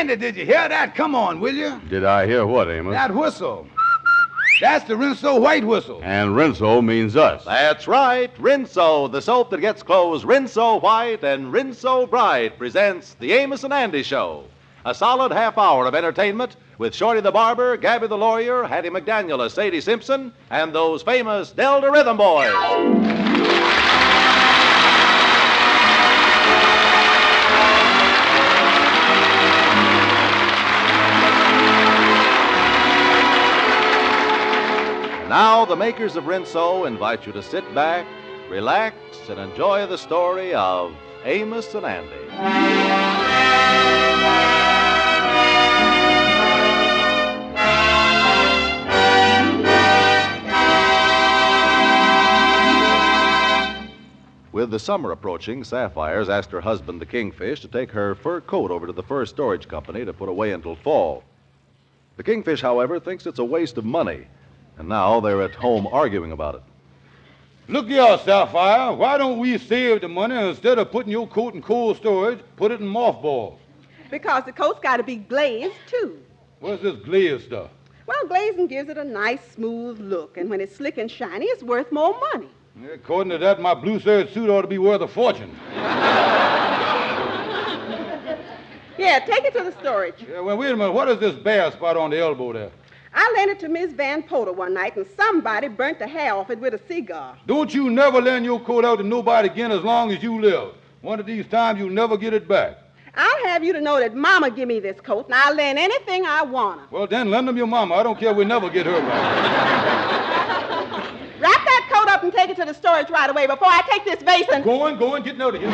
Andy, did you hear that? Come on, will you? Did I hear what, Amos? That whistle. That's the Rinso white whistle. And Rinso means us. That's right. Rinso, the soap that gets clothes Rinso white and Rinso bright, presents the Amos and Andy Show. A solid half hour of entertainment with Shorty the Barber, Gabby the Lawyer, Hattie McDaniel as Sadie Simpson, and those famous Delta Rhythm Boys. Now, the makers of Rinso invite you to sit back, relax, and enjoy the story of Amos and Andy. With the summer approaching, Sapphire's asked her husband, the Kingfish, to take her fur coat over to the fur storage company to put away until fall. The Kingfish, however, thinks it's a waste of money. And now they're at home arguing about it. Look here, Sapphire. Why don't we save the money instead of putting your coat in cold storage, put it in mothballs? Because the coat's got to be glazed, too. What's this glaze stuff? Well, glazing gives it a nice, smooth look, and when it's slick and shiny, it's worth more money. Yeah, according to that, my blue serge suit ought to be worth a fortune. Yeah, take it to the storage. Yeah, well, wait a minute. What is this bare spot on the elbow there? I lent it to Miss Van Poter one night, and somebody burnt the hair off it with a cigar. Don't you never lend your coat out to nobody again as long as you live. One of these times you'll never get it back. I'll have you to know that Mama give me this coat, and I'll lend anything I want her. Well, then lend them your mama. I don't care. We never get her back. Wrap that coat up and take it to the storage right away before I take this vase and... Go on, getting out of here.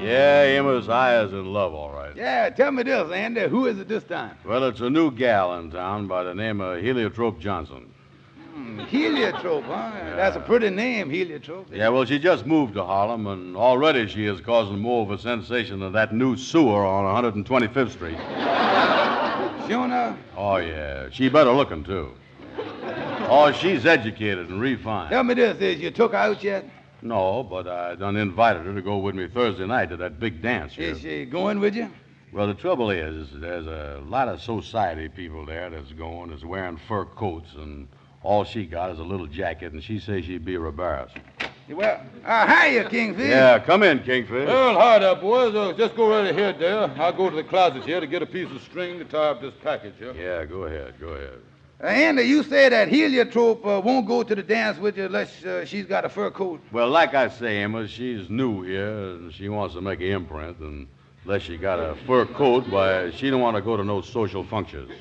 Yeah, Amos, I is in love, all right. Yeah, tell me this, Andy. Who is it this time? Well, it's a new gal in town by the name of Heliotrope Johnson. Heliotrope, huh? Yeah. That's a pretty name, Heliotrope. Yeah, well, she just moved to Harlem, and already she is causing more of a sensation than that new sewer on 125th Street. Sure enough? Oh, yeah. She better looking, too. Oh, she's educated and refined. Tell me this, is you took her out yet? No, but I done invited her to go with me Thursday night to that big dance here. Is she going with you? Well, the trouble is, there's a lot of society people there that's wearing fur coats, and all she got is a little jacket, and she says she'd be embarrassed. Well, hiya, Kingfish. Yeah, come in, Kingfish. Well, hi there, boys. Just go right ahead there. I'll go to the closet here to get a piece of string to tie up this package here. Yeah, go ahead. Andy, you say that Heliotrope won't go to the dance with you unless she's got a fur coat. Well, like I say, Emma, she's new here, and she wants to make an imprint, and unless she got a fur coat, why, she don't want to go to no social functions.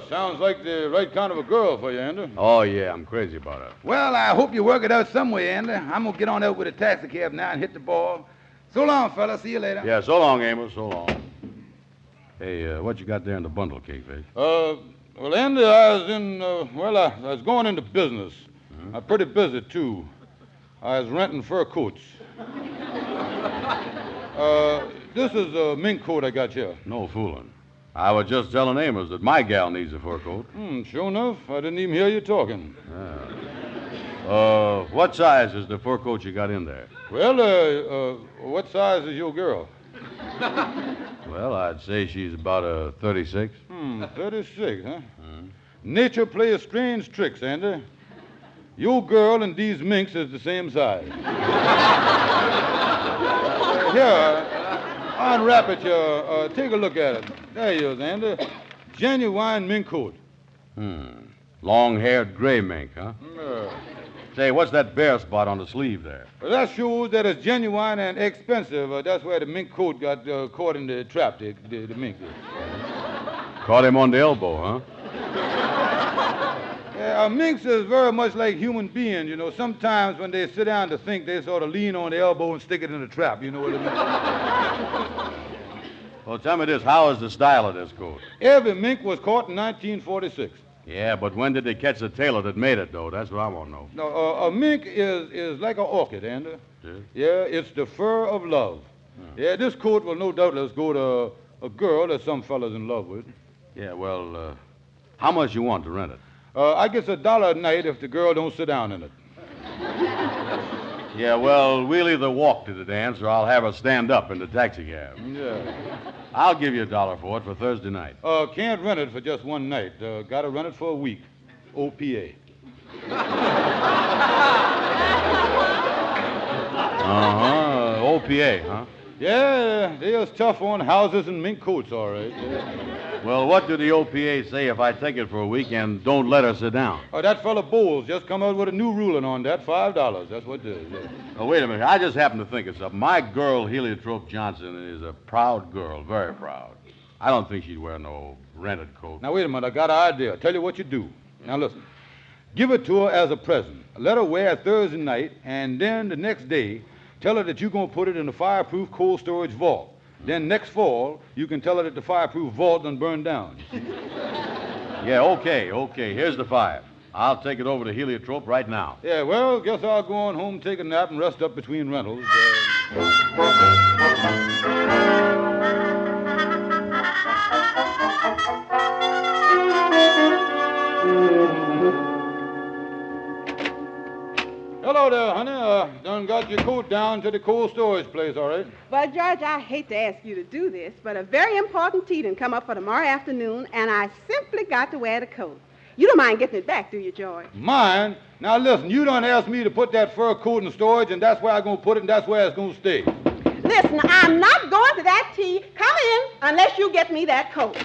Sounds like the right kind of a girl for you, Andy. Oh, yeah, I'm crazy about her. Well, I hope you work it out some way, Andy. I'm going to get on out with a taxi cab now and hit the ball. So long, fella. See you later. Yeah, so long, Amos. So long. Hey, what you got there in the bundle, Kingfish? Well, Andy, I was going into business. I'm pretty busy, too. I was renting fur coats. This is a mink coat I got here. No fooling. I was just telling Amos that my gal needs a fur coat. Sure enough. I didn't even hear you talking. What size is the fur coat you got in there? Well, what size is your girl? Well, I'd say she's about a 36. 36, huh? Nature plays strange tricks, Andy. Your girl and these minks is the same size. Here, unwrap it here. Take a look at it. There you is, Andy. Genuine mink coat. Long-haired gray mink, huh? Say, what's that bare spot on the sleeve there? Well, that shows that it's genuine and expensive. That's where the mink coat got caught in the trap, the mink. Caught him on the elbow, huh? Yeah, minks is very much like human beings, you know. Sometimes when they sit down to think, they sort of lean on the elbow and stick it in the trap, you know what I mean? Well, tell me this, how is the style of this coat? Every mink was caught in 1946. Yeah, but when did they catch the tailor that made it, though? That's what I want to know. No, a mink is like an orchid, Andy. Yeah, it's the fur of love. Yeah, this coat will no doubtless go to a girl that some fella's in love with. Yeah, well, how much you want to rent it? I guess $1 a night if the girl don't sit down in it. Yeah, well, we'll either walk to the dance or I'll have her stand up in the taxicab. Yeah. I'll give you $1 for it for Thursday night. Can't rent it for just one night. Gotta rent it for a week. OPA. Uh-huh. OPA, huh? Yeah, they was tough on houses and mink coats, all right. Yeah. Well, what do the OPA say if I take it for a week and don't let her sit down? That fella Bowles just come out with a new ruling on that, $5. That's what it is. Yeah. Oh, wait a minute. I just happened to think of something. My girl, Heliotrope Johnson, is a proud girl, very proud. I don't think she'd wear no rented coat. Now, wait a minute. I got an idea. I'll tell you what you do. Now, listen. Give it to her as a present. Let her wear it Thursday night, and then the next day, tell her that you're going to put it in a fireproof cold storage vault. Then next fall, you can tell her that the fireproof vault done burned down. Yeah, okay. Here's the $5. I'll take it over to Heliotrope right now. Yeah, well, guess I'll go on home, take a nap, and rest up between rentals. Hello there, honey. Done got your coat down to the cold storage place, all right? Well, George, I hate to ask you to do this, but a very important tea done come up for tomorrow afternoon, and I simply got to wear the coat. You don't mind getting it back, do you, George? Mine? Now, listen, you done asked me to put that fur coat in storage, and that's where I'm going to put it, and that's where it's going to stay. Listen, I'm not going to that tea. Come in unless you get me that coat.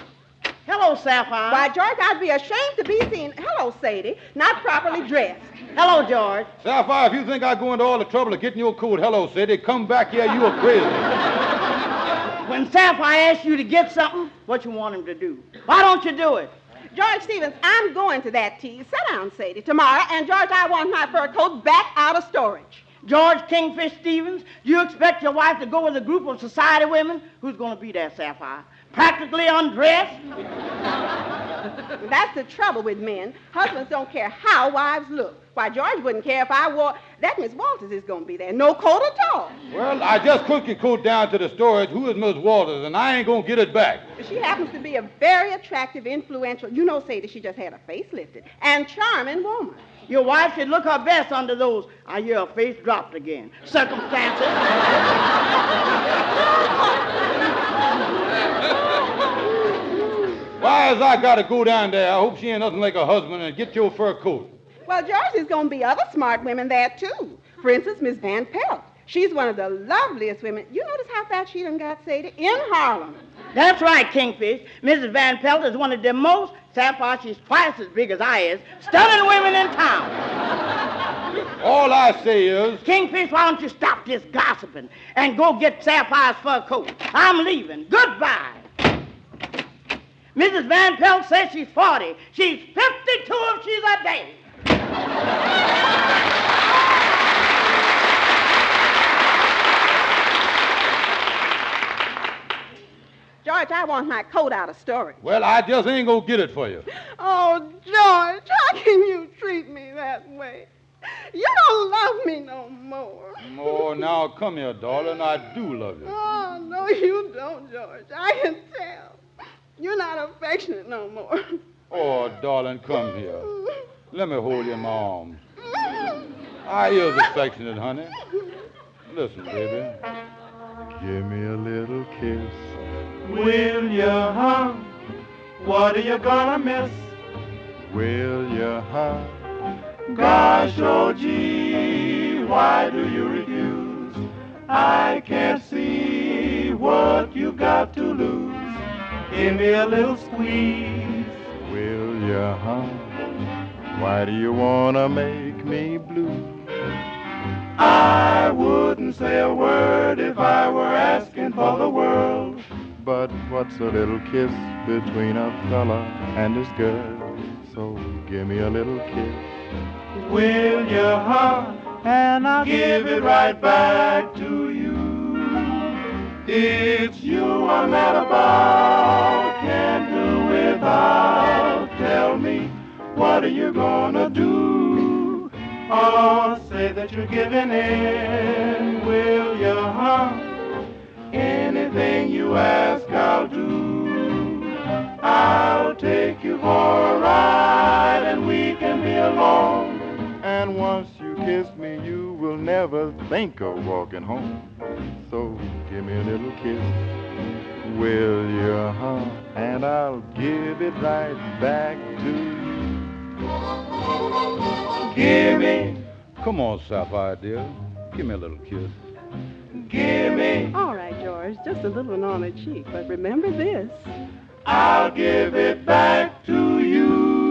Hello, Sapphire. Why, George, I'd be ashamed to be seen, hello, Sadie, not properly dressed. Hello, George. Sapphire, if you think I go into all the trouble of getting your coat, hello, Sadie, come back here, you are crazy. When Sapphire asks you to get something, what you want him to do? Why don't you do it? George Stevens, I'm going to that tea. Sit down, Sadie, tomorrow, and George, I want my fur coat back out of storage. George Kingfish Stevens, you expect your wife to go with a group of society women? Who's going to be there, Sapphire? Practically undressed? That's the trouble with men. Husbands don't care how wives look. Why, George wouldn't care if I wore... That Miss Walters is going to be there. No coat at all. Well, I just took your coat down to the storage. Who is Miss Walters? And I ain't going to get it back. She happens to be a very attractive, influential... You know, Sadie, she just had her face lifted. And charming woman. Your wife should look her best under those... I hear her face dropped again. Circumstances. Why has I got to go down there? I hope she ain't nothing like her husband and get your fur coat. Well, George, there's going to be other smart women there, too. For instance, Miss Van Pelt. She's one of the loveliest women. You notice how fat she done got, Sadie? In Harlem. That's right, Kingfish. Mrs. Van Pelt is one of the most... Sapphire, she's twice as big as I is. Stunning women in town. All I say is... Kingfish, why don't you stop this gossiping and go get Sapphire's fur coat? I'm leaving. Goodbye. Mrs. Van Pelt says she's 40. She's 52 if she's a day. George, I want my coat out of storage. Well, I just ain't going to get it for you. Oh, George, how can you treat me that way? You don't love me no more. Oh, now, come here, darling. I do love you. Oh, no, you don't, George. I can tell. You're not affectionate no more. Oh, darling, come here. Let me hold you in my arms. I is affectionate, honey. Listen, baby. Give me a little kiss. Will you, huh? What are you gonna miss? Will you, huh? Gosh, oh gee, why do you refuse? I can't see what you got to lose. Give me a little squeeze. Will you, huh? Why do you wanna make me blue? I wouldn't say a word if I were asking for the world. But what's a little kiss between a fella and his girl? So give me a little kiss. Will you, huh? And I'll Give it right back to you. It's you I'm mad about, can't do without. Tell me, what are you gonna do? Oh, say that you're giving in, will you, huh? Anything you ask, I'll do. I'll take you for a ride and we once you kiss me, you will never think of walking home. So give me a little kiss, will you, huh? And I'll give it right back to you. Give me, Come on, Sapphire, dear. Give me a little kiss. give me, All right, George, just a little one on the cheek, but remember this. I'll give it back to you.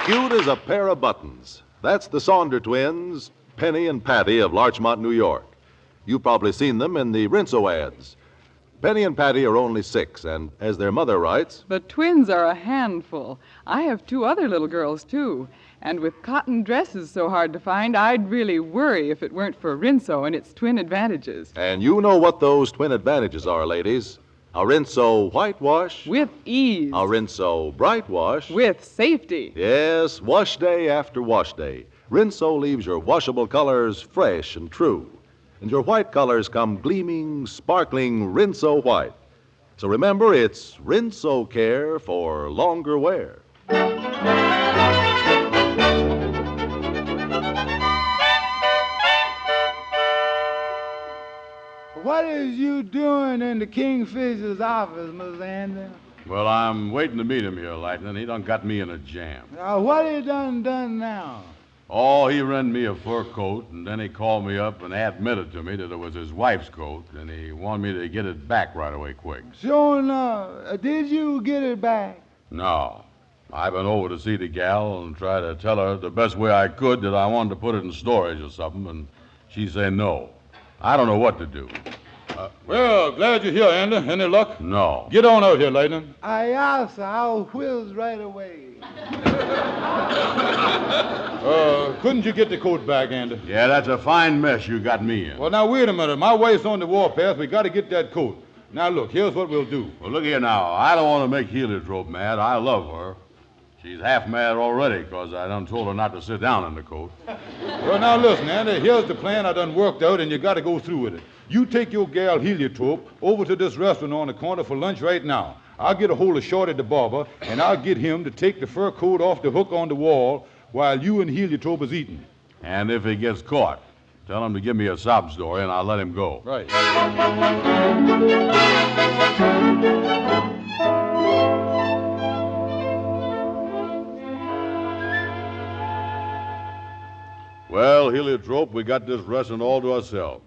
Cute as a pair of buttons. That's the Saunder twins, Penny and Patty of Larchmont, New York. You've probably seen them in the Rinso ads. Penny and Patty are only 6, and as their mother writes, The twins are a handful. I have 2 other little girls, too. And with cotton dresses so hard to find, I'd really worry if it weren't for Rinso and its twin advantages. and you know what those twin advantages are, ladies. A Rinso whitewash, With ease. a Rinso bright wash. With safety. Yes, wash day after wash day. Rinso leaves your washable colors fresh and true. And your white colors come gleaming, sparkling Rinso white. So remember, it's Rinso care for longer wear. What is you doing in the Kingfisher's office, Miss Andy? Well, I'm waiting to meet him here, Lightning. He done got me in a jam. What he done now? Oh, he rent me a fur coat, and then he called me up and admitted to me that it was his wife's coat, and he wanted me to get it back right away quick. Sure enough. Did you get it back? No. I been over to see the gal and try to tell her the best way I could that I wanted to put it in storage or something, and she said no. I don't know what to do. Well, glad you're here, Andy. Any luck? No. Get on out here, Lightning. Aye, sir. I'll whiz right away. Couldn't you get the coat back, Andy? Yeah, that's a fine mess you got me in. Well, now, wait a minute. My wife's on the warpath. We got to get that coat. Now, look, here's what we'll do. Well, look here now. I don't want to make Heliotrope mad. I love her. She's half mad already because I done told her not to sit down in the coat. Well, now, listen, Andy. Here's the plan I done worked out, and you got to go through with it. You take your gal Heliotrope over to this restaurant on the corner for lunch right now. I'll get a hold of Shorty the barber, and I'll get him to take the fur coat off the hook on the wall while you and Heliotrope is eating. And if he gets caught, tell him to give me a sob story and I'll let him go. Right. Well, Heliotrope, we got this restaurant all to ourselves.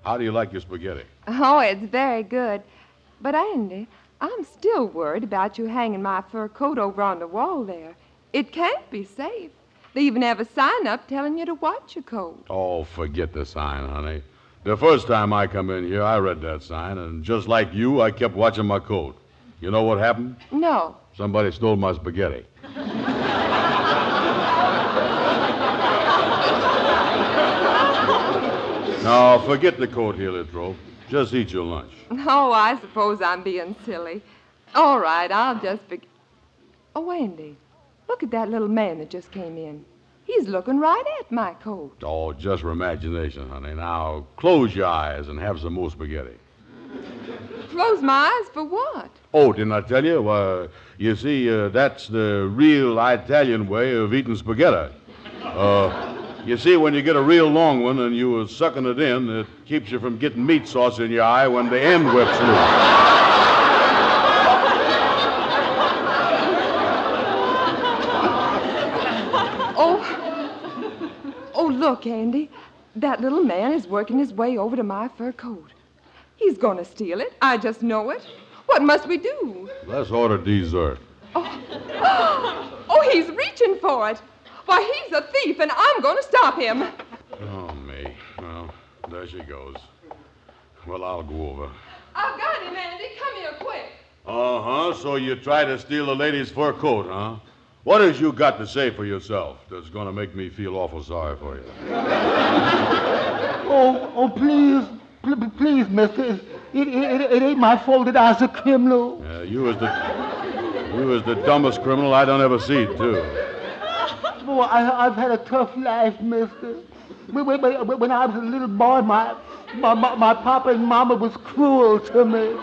How do you like your spaghetti? Oh, it's very good. But, Andy, I'm still worried about you hanging my fur coat over on the wall there. It can't be safe. They even have a sign up telling you to watch your coat. Oh, forget the sign, honey. The first time I come in here, I read that sign, and just like you, I kept watching my coat. You know what happened? No. Somebody stole my spaghetti. No, forget the coat, Heliotrope. Just eat your lunch. Oh, I suppose I'm being silly. All right, I'll just be... Oh, Andy, look at that little man that just came in. He's looking right at my coat. Oh, just for imagination, honey. Now, close your eyes and have some more spaghetti. Close my eyes for what? Oh, didn't I tell you? You see, that's the real Italian way of eating spaghetti. You see, when you get a real long one and you are sucking it in, it keeps you from getting meat sauce in your eye when the end whips loose. Oh, look, Andy. That little man is working his way over to my fur coat. He's going to steal it. I just know it. What must we do? Let's order dessert. Oh, he's reaching for it. Why, he's a thief, and I'm going to stop him. Oh, me. Well, there she goes. Well, I'll go over. I've got him, Andy. Come here quick. Uh-huh. So you try to steal a lady's fur coat, huh? What has you got to say for yourself that's going to make me feel awful sorry for you? Please, mister. It ain't my fault that I was a criminal. You was the dumbest criminal I done ever seen, too. Oh, I've had a tough life, mister. When I was a little boy, my papa and mama was cruel to me.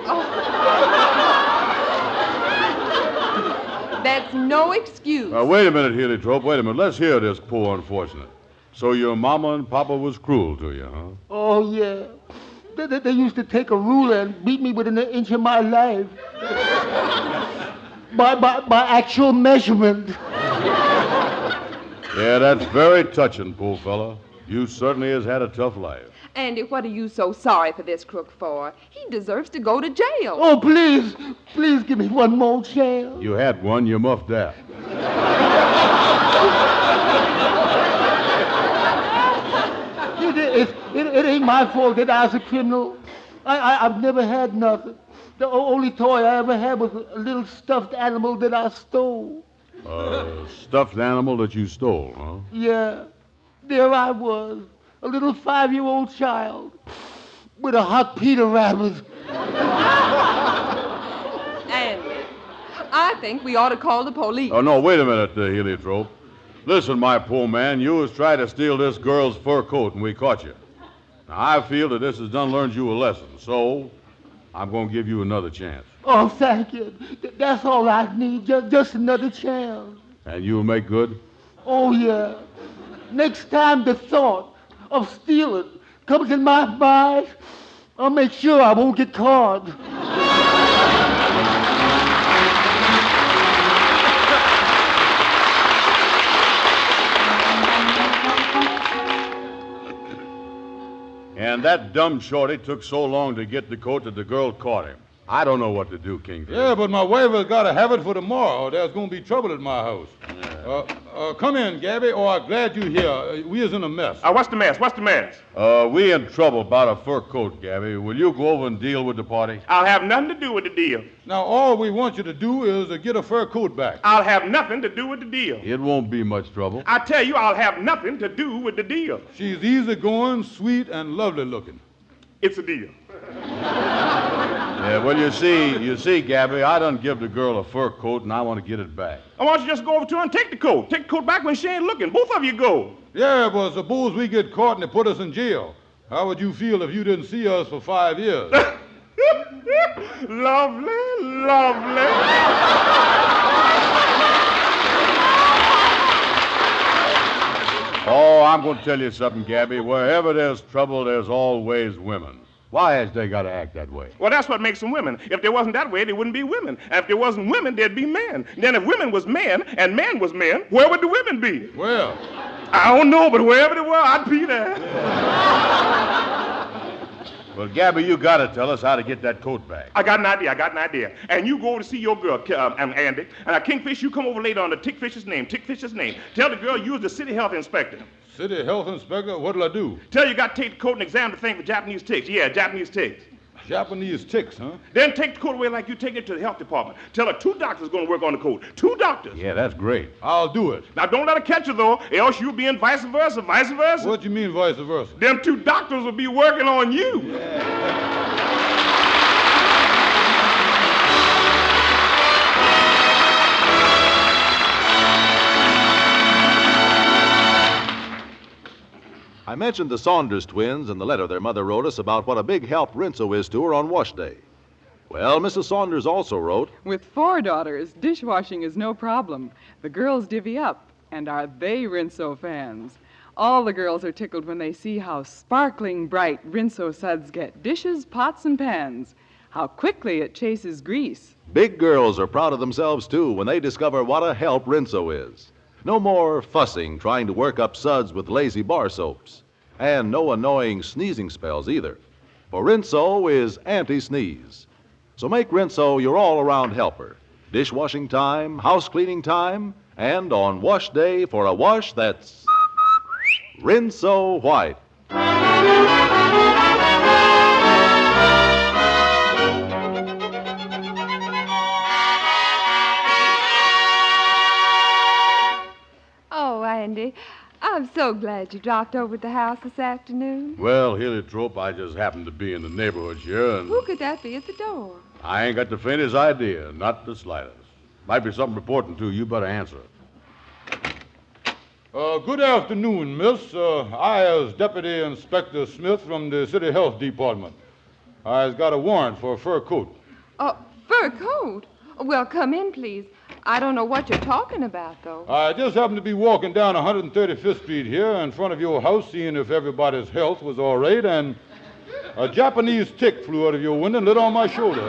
That's no excuse. Wait a minute, Heliotrope. Wait a minute. Let's hear this poor unfortunate. So your mama and papa was cruel to you, huh? Oh, yeah. They used to take a ruler and beat me within an inch of my life. by actual measurement. Yeah, that's very touching, poor fella. You certainly has had a tough life. Andy, what are you so sorry for this crook for? He deserves to go to jail. Oh, please give me one more chance. You had one, you muffed that. It ain't my fault that I was a criminal. I've never had nothing. The only toy I ever had was a little stuffed animal that I stole. Stuffed animal that you stole, huh? Yeah. There I was, a little 5-year-old child with a hot Peter rabbit. Andy, I think we ought to call the police. Oh, no, wait a minute, Heliotrope. Listen, my poor man, you was trying to steal this girl's fur coat, and we caught you. Now, I feel that this has done learned you a lesson, so I'm going to give you another chance. Oh, thank you. That's all I need, just another chance. And you'll make good? Oh, yeah. Next time the thought of stealing comes in my mind, I'll make sure I won't get caught. And that dumb shorty took so long to get the coat that the girl caught him. I don't know what to do, Kingfish. Yeah, but my wife has got to have it for tomorrow. There's going to be trouble at my house. Come in, Gabby. Oh, I'm glad you're here. We is in a mess. What's the mess? We in trouble about a fur coat, Gabby. Will you go over and deal with the party? I'll have nothing to do with the deal. Now, all we want you to do is to get a fur coat back. I'll have nothing to do with the deal. It won't be much trouble. I tell you, I'll have nothing to do with the deal. She's easygoing, sweet, and lovely looking. It's a deal. Yeah, well, you see, Gabby, I done give the girl a fur coat, and I want to get it back. Why don't you just go over to her and take the coat? Take the coat back when she ain't looking. Both of you go. Yeah, but suppose we get caught and they put us in jail. How would you feel if you didn't see us for 5 years? Lovely, lovely. Oh, I'm going to tell you something, Gabby. Wherever there's trouble, there's always women. Why has they got to act that way? Well, that's what makes them women. If they wasn't that way, they wouldn't be women. And if there wasn't women, there'd be men. Then if women was men and men was men, where would the women be? Well, I don't know, but wherever they were, I'd be there. Well, Gabby, you got to tell us how to get that coat back. I got an idea. And you go over to see your girl, Andy. And Kingfish, you come over later on the Tickfish's name. Tell the girl you was the city health inspector. City health inspector, what'll I do? Tell you got to take the coat and examine the thing for Japanese ticks. Yeah, Japanese ticks. Japanese ticks, huh? Then take the coat away like you take it to the health department. Tell her 2 doctors going to work on the coat. 2 doctors. Yeah, that's great. I'll do it. Now, don't let her catch you, though, else you'll be in vice versa. What do you mean vice versa? Them 2 doctors will be working on you. Yeah. I mentioned the Saunders twins in the letter their mother wrote us about what a big help Rinso is to her on wash day. Well, Mrs. Saunders also wrote, With 4 daughters, dishwashing is no problem. The girls divvy up, and are they Rinso fans? All the girls are tickled when they see how sparkling bright Rinso suds get dishes, pots, and pans. How quickly it chases grease. big girls are proud of themselves, too, when they discover what a help Rinso is. No more fussing trying to work up suds with lazy bar soaps. And no annoying sneezing spells either. For Rinso is anti-sneeze. So make Rinso your all-around helper. Dishwashing time, house cleaning time, and on wash day for a wash that's Rinso white. Oh, Andy, I'm so glad you dropped over at the house this afternoon. Well, Heliotrope, I just happened to be in the neighborhood here, and Who could that be at the door? I ain't got the faintest idea, not the slightest. Might be something important, too. You better answer. Good afternoon, miss. I is Deputy Inspector Smith from the City Health Department. I's got a warrant for a fur coat. Fur coat? Well, come in, please. I don't know what you're talking about, though. I just happened to be walking down 135th Street here in front of your house, seeing if everybody's health was all right, and a Japanese tick flew out of your window and lit on my shoulder.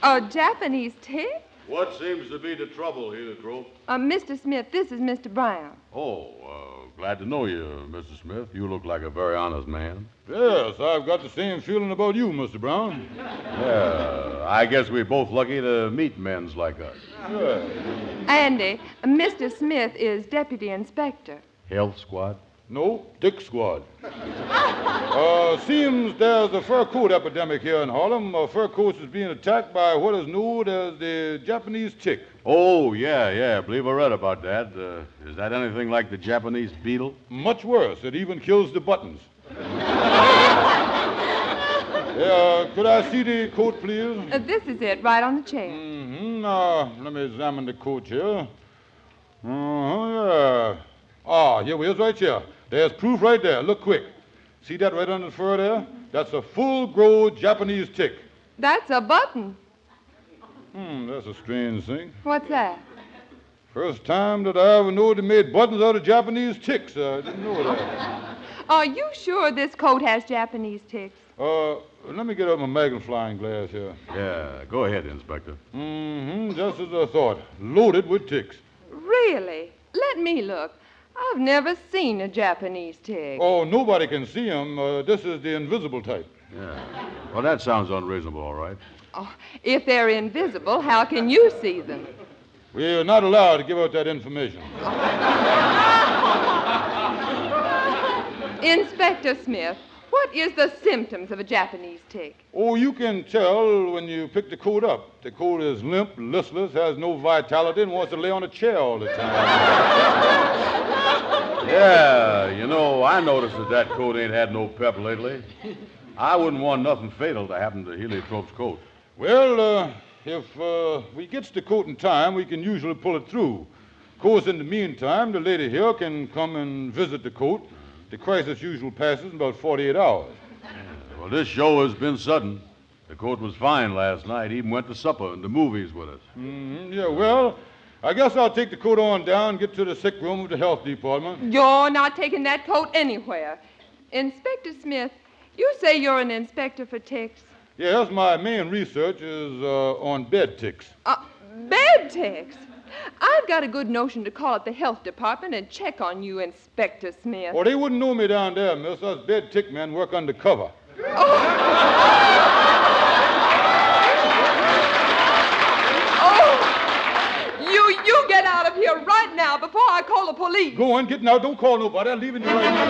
A Japanese tick? What seems to be the trouble, Heliotrope? Mr. Smith, this is Mr. Brown. Oh, glad to know you, Mr. Smith. You look like a very honest man. Yes, I've got the same feeling about you, Mr. Brown. Yeah, I guess we're both lucky to meet men's like us. Yeah. Andy, Mr. Smith is Deputy Inspector. Health squad? No, Tick Squad. Seems there's a fur coat epidemic here in Harlem. Fur coats is being attacked by what is known as the Japanese tick. Oh, yeah. I believe I read about that. Is that anything like the Japanese beetle? Much worse. It even kills the buttons. Could I see the coat, please? This is it, right on the chair. Mm-hmm. Let me examine the coat here. Yeah. Here we is right here. There's proof right there. Look quick. See that right under the fur there? That's a full-grown Japanese tick. That's a button. That's a strange thing. What's that? First time that I ever knew they made buttons out of Japanese ticks. I didn't know that. Are you sure this coat has Japanese ticks? Let me get up my magnifying glass here. Yeah, go ahead, Inspector. Just as I thought. Loaded with ticks. Really? Let me look. I've never seen a Japanese tick. Oh, nobody can see them. This is the invisible type. Yeah. Well, that sounds unreasonable, all right. Oh, if they're invisible, how can you see them? We're not allowed to give out that information. Inspector Smith, what is the symptoms of a Japanese tick? Oh, you can tell when you pick the coat up. The coat is limp, listless, has no vitality, and wants to lay on a chair all the time. Yeah, I noticed that coat ain't had no pep lately. I wouldn't want nothing fatal to happen to Heliotrope's coat. Well, if we gets the coat in time, we can usually pull it through. Of course, in the meantime, the lady here can come and visit the coat. The crisis usually passes in about 48 hours. Well, this show has been sudden. The coat was fine last night. He even went to supper and the movies with us. Yeah, well, I guess I'll take the coat on down and get to the sick room of the health department. You're not taking that coat anywhere. Inspector Smith, you say you're an inspector for ticks? Yes, my main research is on bed ticks. Bed ticks? I've got a good notion to call up the health department and check on you, Inspector Smith. Oh, they wouldn't know me down there, miss. Us bed tick men work undercover. You get out of here right now before I call the police. Go on, get out. Don't call nobody. I'm leaving you right now.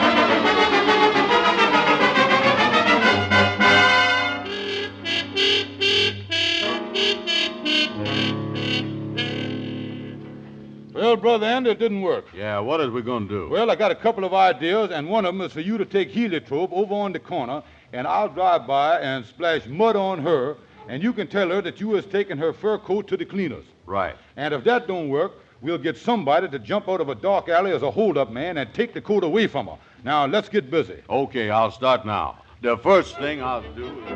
Well, Brother Andy, it didn't work. Yeah, what is we going to do? Well, I got a couple of ideas, and one of them is for you to take Heliotrope over on the corner, and I'll drive by and splash mud on her, and you can tell her that you was taking her fur coat to the cleaners. Right. And if that don't work, we'll get somebody to jump out of a dark alley as a hold-up man and take the coat away from her. Now, let's get busy. Okay, I'll start now. The first thing I'll do is...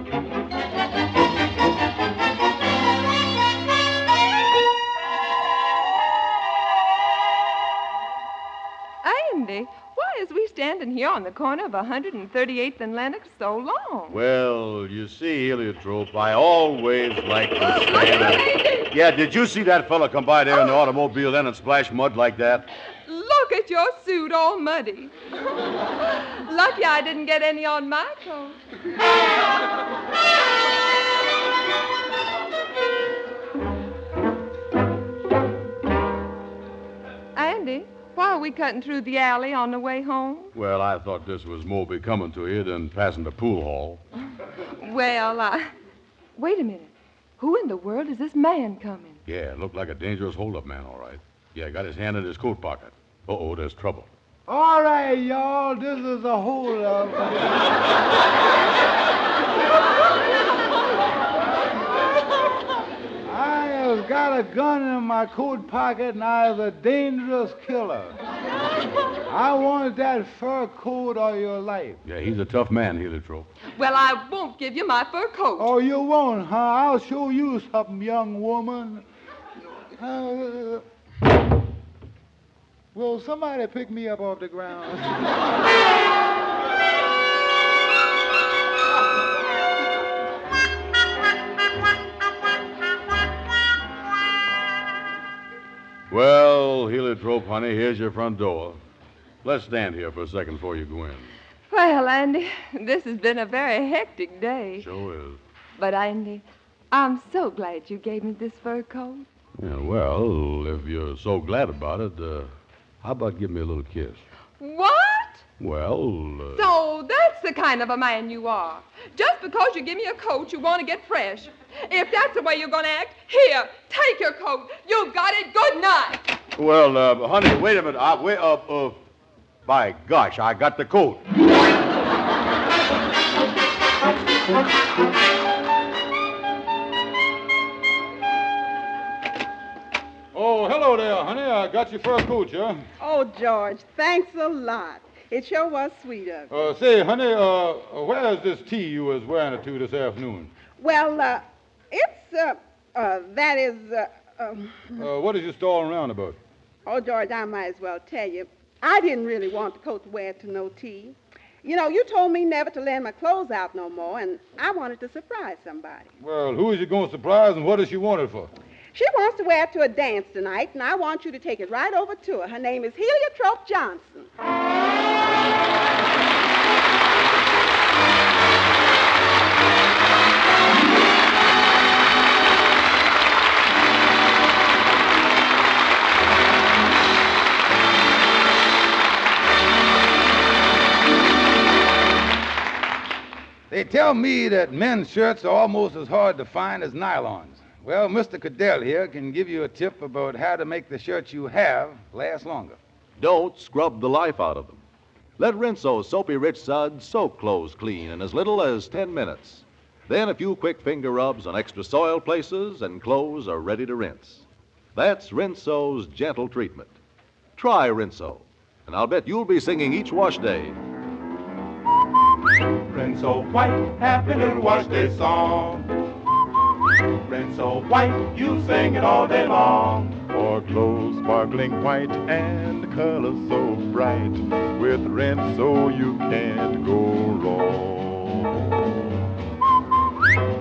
Andy, why is we standing here on the corner of 138th and Lenox so long? Well, you see, Heliotrope, I always like to stand... Yeah, did you see that fella come by there in the automobile then and splash mud like that? Look at your suit all muddy. Lucky I didn't get any on my coat. Andy, why are we cutting through the alley on the way home? Well, I thought this was more becoming to you than passing the pool hall. Well, wait a minute. Who in the world is this man coming? Yeah, looked like a dangerous hold-up man, all right. Yeah, got his hand in his coat pocket. Uh-oh, there's trouble. All right, y'all, this is a hold-up. I was got a gun in my coat pocket and I was a dangerous killer. I wanted that fur coat all your life. Yeah, he's a tough man, Heliotrope. Well, I won't give you my fur coat. Oh, you won't, huh? I'll show you something, young woman. Will somebody pick me up off the ground? Well, Heliotrope, honey, here's your front door. Let's stand here for a second before you go in. Well, Andy, this has been a very hectic day. Sure is. But, Andy, I'm so glad you gave me this fur coat. Yeah, well, if you're so glad about it, how about give me a little kiss? What? Well, So that's the kind of a man you are. Just because you give me a coat, you want to get fresh. If that's the way you're going to act, here, take your coat. You got it. Good night. Well, honey, wait a minute. By gosh, I got the coat. Oh, hello there, honey. I got your fur coat, yeah? Oh, George, thanks a lot. It sure was sweet of you. Say, honey, where's this tea you was wearing it to this afternoon? Well, What is you stalling around about? Oh, George, I might as well tell you. I didn't really want the coat to wear to no tea. You know, you told me never to lend my clothes out no more, and I wanted to surprise somebody. Well, who is you going to surprise and what does she want it for? She wants to wear it to a dance tonight, and I want you to take it right over to her. Her name is Heliotrope Johnson. They tell me that men's shirts are almost as hard to find as nylons. Well, Mr. Cadell here can give you a tip about how to make the shirts you have last longer. Don't scrub the life out of them. Let Rinso's Soapy Rich Suds soak clothes clean in as little as 10 minutes. Then a few quick finger rubs on extra soiled places and clothes are ready to rinse. That's Rinso's gentle treatment. Try Rinso, and I'll bet you'll be singing each wash day. Rinso white, happy little wash day song. Rinso white, you sing it all day long. For clothes sparkling white and color so bright, with Rinso you can't go wrong.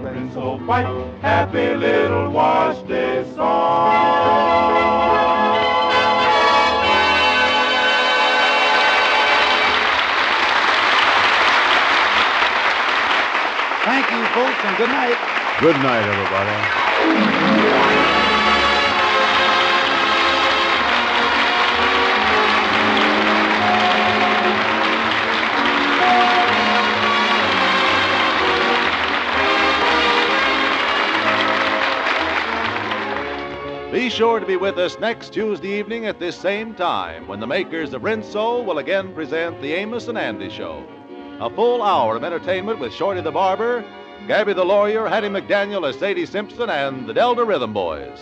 Rinso white, happy little wash day song. Thank you, folks, and good night. Good night, everybody. Be sure to be with us next Tuesday evening at this same time when the makers of Rinso will again present the Amos and Andy Show. A full hour of entertainment with Shorty the Barber, Gabby the Lawyer, Hattie McDaniel as Sadie Simpson, and the Delta Rhythm Boys.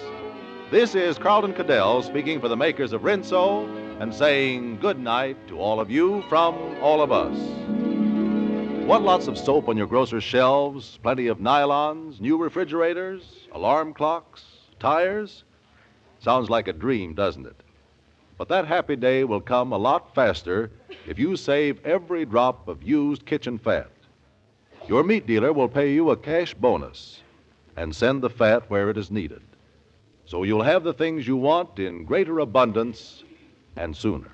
This is Carlton Cadell speaking for the makers of Rinso and saying good night to all of you from all of us. Want lots of soap on your grocer's shelves, plenty of nylons, new refrigerators, alarm clocks, tires? Sounds like a dream, doesn't it? But that happy day will come a lot faster if you save every drop of used kitchen fat. Your meat dealer will pay you a cash bonus and send the fat where it is needed. So you'll have the things you want in greater abundance and sooner.